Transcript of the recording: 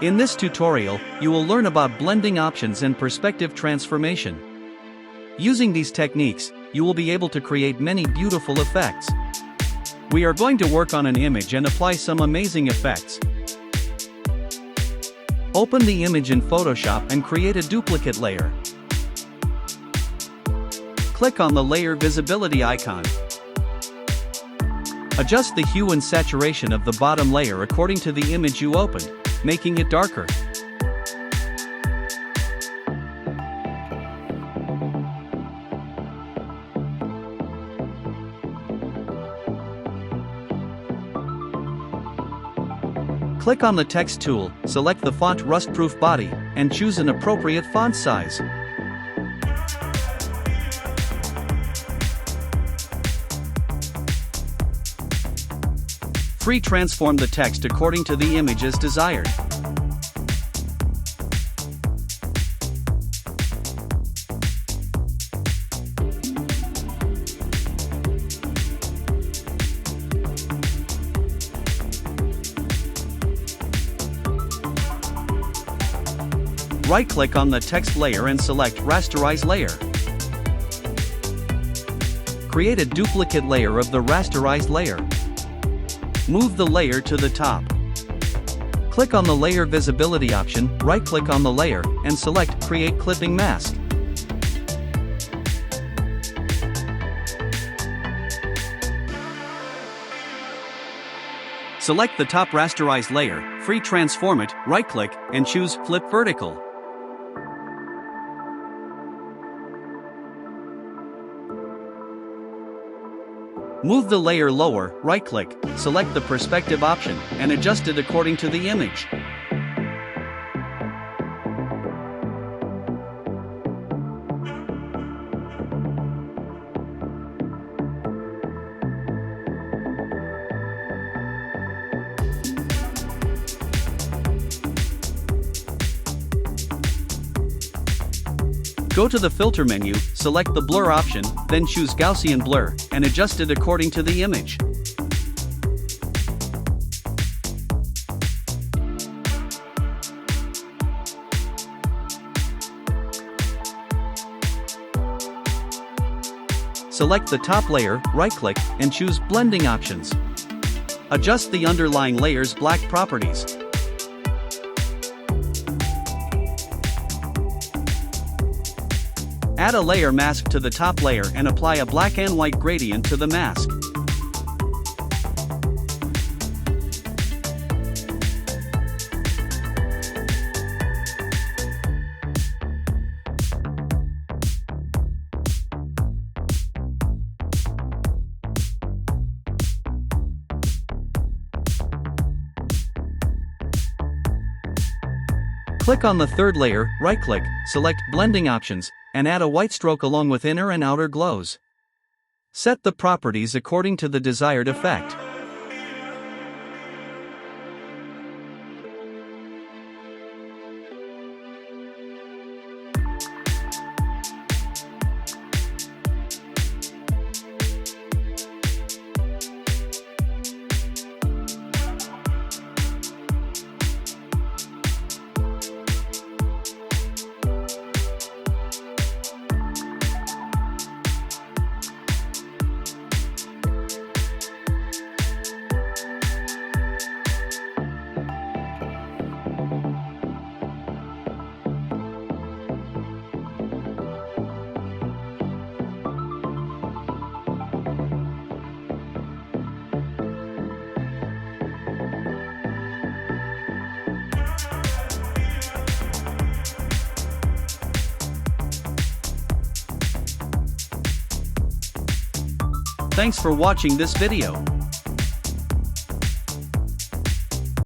In this tutorial, you will learn about blending options and perspective transformation. Using these techniques, you will be able to create many beautiful effects. We are going to work on an image and apply some amazing effects. Open the image in Photoshop and create a duplicate layer. Click on the layer visibility icon. Adjust the hue and saturation of the bottom layer according to the image you opened, making it darker. Click on the text tool, select the font rust-proof body, and choose an appropriate font size. Free transform the text according to the image as desired. Right-click on the text layer and select Rasterize Layer. Create a duplicate layer of the rasterized layer. Move the layer to the top. Click on the Layer Visibility option, right-click on the layer, and select Create Clipping Mask. Select the top rasterized layer, free transform it, right-click, and choose Flip Vertical. Move the layer lower, right-click, select the perspective option, and adjust it according to the image. Go to the Filter menu, select the Blur option, then choose Gaussian Blur, and adjust it according to the image. Select the top layer, right-click, and choose Blending options. Adjust the underlying layer's black properties. Add a layer mask to the top layer and apply a black and white gradient to the mask. Click on the third layer, right-click, select Blending options, and add a white stroke along with inner and outer glows. Set the properties according to the desired effect. Thanks for watching this video.